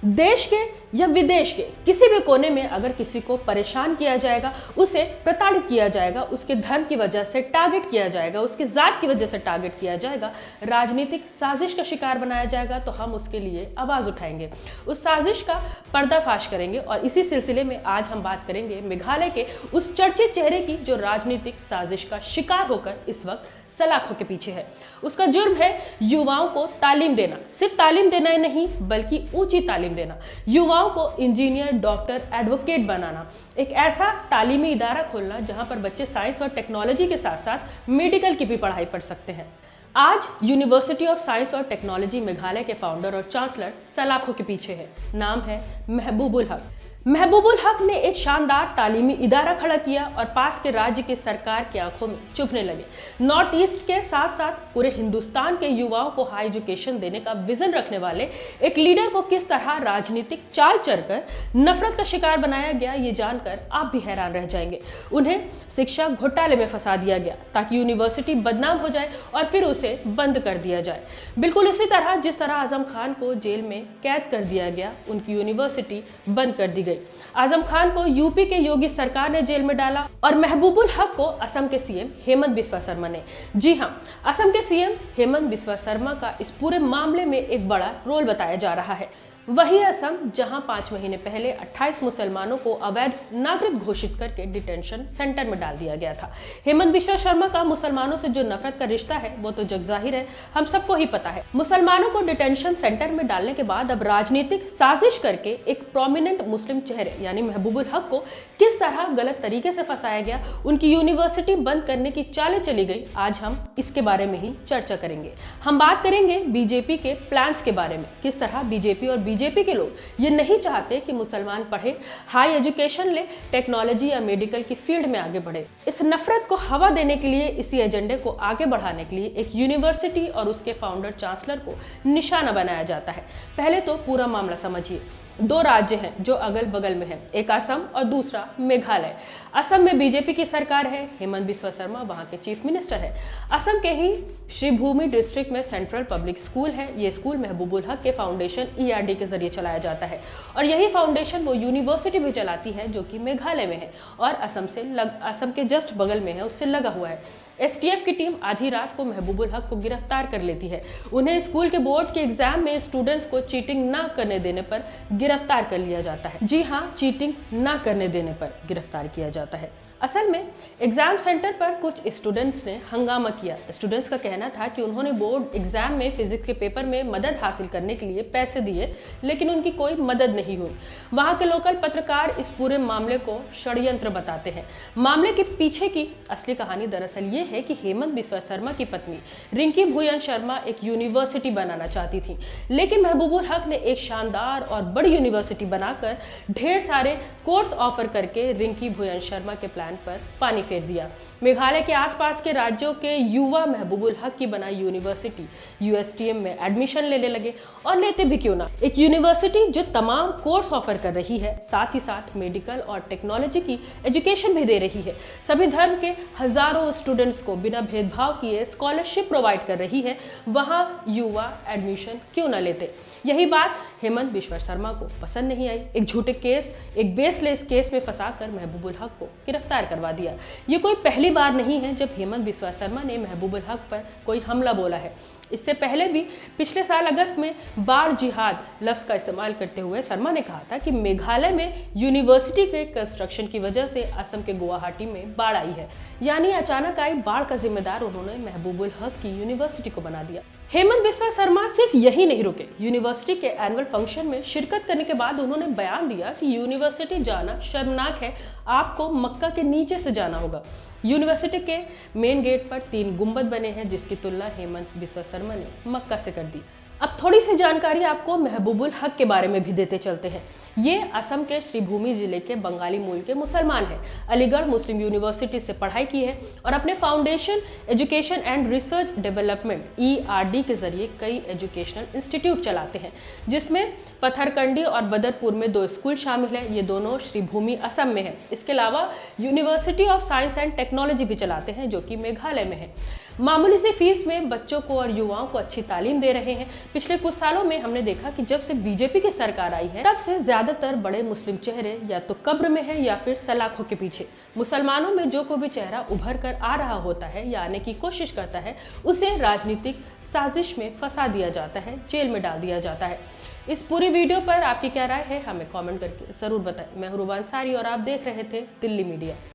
देश के या विदेश के किसी भी कोने में अगर किसी को परेशान किया जाएगा, उसे प्रताड़ित किया जाएगा, उसके धर्म की वजह से टारगेट किया जाएगा, उसकी जात की वजह से टारगेट किया जाएगा, राजनीतिक साजिश का शिकार बनाया जाएगा, तो हम उसके लिए आवाज उठाएंगे, उस साजिश का पर्दाफाश करेंगे। और इसी सिलसिले में आज हम बात करेंगे मेघालय के उस चर्चित चेहरे की जो राजनीतिक साजिश का शिकार होकर इस वक्त सलाखों के पीछे है। उसका जुर्म है युवाओं को तालीम देना, सिर्फ तालीम देना ही नहीं बल्कि ऊंची तालीम देना, युवाओं को इंजीनियर, डॉक्टर, एडवोकेट बनाना, एक ऐसा तालीमी इदारा खोलना जहां पर बच्चे साइंस और टेक्नोलॉजी के साथ साथ मेडिकल की भी पढ़ाई पढ़ सकते हैं। आज यूनिवर्सिटी ऑफ साइंस और टेक्नोलॉजी मेघालय के फाउंडर और चांसलर सलाखों के पीछे है। नाम है महबूबुल हक। महबूबुल हक ने एक शानदार तालीमी इदारा खड़ा किया और पास के राज्य की सरकार की आंखों में चुभने लगे। नॉर्थ ईस्ट के साथ साथ पूरे हिंदुस्तान के युवाओं को हाई एजुकेशन देने का विजन रखने वाले एक लीडर को किस तरह राजनीतिक चाल चलकर नफरत का शिकार बनाया गया, ये जानकर आप भी हैरान रह जाएंगे। उन्हें शिक्षा घोटाले में फंसा दिया गया ताकि यूनिवर्सिटी बदनाम हो जाए और फिर उसे बंद कर दिया जाए। बिल्कुल इसी तरह जिस तरह आजम खान को जेल में कैद कर दिया गया, उनकी यूनिवर्सिटी बंद कर दी गई। आजम खान को यूपी के योगी सरकार ने जेल में डाला और महबूबुल हक को असम के सीएम हेमंत बिस्वा शर्मा ने। जी हां, असम के सीएम हेमंत बिस्वा शर्मा का इस पूरे मामले में एक बड़ा रोल बताया जा रहा है। वही असम जहां 5 महीने पहले 28 मुसलमानों को अवैध नागरिक घोषित करके डिटेंशन सेंटर में डाल दिया गया था। हेमंत बिस्वा शर्मा का मुसलमानों से जो नफरत का रिश्ता है वो तो जग जाहिर है, हम सबको ही पता है। मुसलमानों को डिटेंशन सेंटर में डालने के बाद अब राजनीतिक साजिश करके एक प्रोमिनेंट मुस्लिम चेहरे यानी महबूबुल हक को किस तरह गलत तरीके से फंसाया गया, उनकी यूनिवर्सिटी बंद करने की चालें चली गई, आज हम इसके बारे में ही चर्चा करेंगे। हम बात करेंगे बीजेपी के प्लान्स के बारे में, किस तरह बीजेपी और बीजेपी के लोग ये नहीं चाहते कि मुसलमान पढ़े, हाई एजुकेशन ले, टेक्नोलॉजी या मेडिकल की फील्ड में आगे बढ़े। इस नफरत को हवा देने के लिए, इसी एजेंडे को आगे बढ़ाने के लिए एक यूनिवर्सिटी और उसके फाउंडर चांसलर को निशाना बनाया जाता है। पहले तो पूरा मामला समझिए। 2 राज्य हैं जो अगल बगल में हैं, एक असम और दूसरा मेघालय। असम में बीजेपी की सरकार है, हेमंत बिस्वा शर्मा वहां के चीफ मिनिस्टर है। असम के ही श्रीभूमि डिस्ट्रिक्ट में सेंट्रल पब्लिक स्कूल है। ये स्कूल महबूबुल हक के फाउंडेशन ERD के जरिए चलाया जाता है और यही फाउंडेशन वो यूनिवर्सिटी भी चलाती है जो कि मेघालय में है और असम के जस्ट बगल में है, उससे लगा हुआ है। STF की टीम आधी रात को महबूबुल हक को गिरफ्तार कर लेती है। उन्हें स्कूल के बोर्ड के एग्जाम में स्टूडेंट्स को चीटिंग ना करने देने पर गिरफ्तार कर लिया जाता है। जी हाँ, चीटिंग ना करने देने पर गिरफ्तार किया जाता है। असल में एग्जाम सेंटर पर कुछ स्टूडेंट्स ने हंगामा किया। स्टूडेंट्स का कहना था कि उन्होंने बोर्ड एग्जाम में फिजिक्स के पेपर में मदद हासिल करने के लिए पैसे दिए, लेकिन उनकी कोई मदद नहीं हुई। वहां के लोकल पत्रकार इस पूरे मामले को षड्यंत्र बताते हैं। मामले के पीछे की असली कहानी दरअसल ये है कि हेमंत बिस्वा शर्मा की पत्नी रिंकी भुयन शर्मा एक यूनिवर्सिटी बनाना चाहती थी, लेकिन महबूबुल हक ने एक शानदार और बड़ी यूनिवर्सिटी बनाकर ढेर सारे कोर्स ऑफर करके रिंकी भुयन शर्मा के प्लान पर पानी फेर दिया। मेघालय के आसपास के राज्यों के युवा महबूबुल हक की बनाई यूनिवर्सिटी USTM में एडमिशन लेने लगे, और लेते भी क्यों ना। एक यूनिवर्सिटी जो तमाम कोर्स ऑफर कर रही है, साथ ही साथ मेडिकल और टेक्नोलॉजी की एजुकेशन भी दे रही है, सभी धर्म के हजारों स्टूडेंट्स को बिना भेदभाव किए स्कॉलरशिप प्रोवाइड कर रही है, वहां युवा एडमिशन क्यों ना लेते। यही बात हेमंत बिस्वा शर्मा को पसंद नहीं आई। एक झूठे केस, एक बेसलेस केस में फंसाकर महबूबुल हक को गिरफ्तार करवा दिया। ये कोई पहली बार नहीं है जब हेमंत बिस्वा शर्मा ने महबूबुल हक पर कोई हमला बोला है। इससे पहले भी पिछले साल अगस्त में बाढ़ जिहाद लफ्ज का इस्तेमाल करते हुए शर्मा ने कहा था कि मेघालय में यूनिवर्सिटी के कंस्ट्रक्शन की वजह से असम के गुवाहाटी में बाढ़ आई है, यानी अचानक आई बाढ़ का जिम्मेदार उन्होंने महबूबुल हक की यूनिवर्सिटी को बना दिया। हेमंत बिस्वा शर्मा सिर्फ यही नहीं रुके, यूनिवर्सिटी के एनुअल फंक्शन में शिरकत करने के बाद उन्होंने बयान दिया कि यूनिवर्सिटी जाना शर्मनाक है, आपको मक्का के नीचे से जाना होगा। यूनिवर्सिटी के मेन गेट पर 3 गुंबद बने हैं, जिसकी तुलना हेमंत बिस्वा शर्मा ने मक्का से कर दी। अब थोड़ी सी जानकारी आपको महबूबुल हक के बारे में भी देते चलते हैं। ये असम के श्रीभूमि जिले के बंगाली मूल के मुसलमान हैं। अलीगढ़ मुस्लिम यूनिवर्सिटी से पढ़ाई की है और अपने foundation education and research development ERD के जरिए कई एजुकेशनल इंस्टीट्यूट चलाते हैं, जिसमें पथरकंडी और बदरपुर में 2 स्कूल शामिल है। ये दोनों श्रीभूमि असम में है। इसके अलावा university of science and technology भी चलाते हैं जो कि मेघालय में है। मामूली सी फीस में बच्चों को और युवाओं को अच्छी तालीम दे रहे हैं। पिछले कुछ सालों में हमने देखा कि जब से बीजेपी की सरकार आई है तब से ज्यादातर बड़े मुस्लिम चेहरे या तो कब्र में है या फिर सलाखों के पीछे। मुसलमानों में जो कोई भी चेहरा उभर कर आ रहा होता है या आने की कोशिश करता है उसे राजनीतिक साजिश में फंसा दिया जाता है, जेल में डाल दिया जाता है। इस पूरी वीडियो पर आपकी क्या राय है हमें कमेंट करके जरूर बताएं। मैं हूं रुबा अंसारी और आप देख रहे थे दिल्ली मीडिया।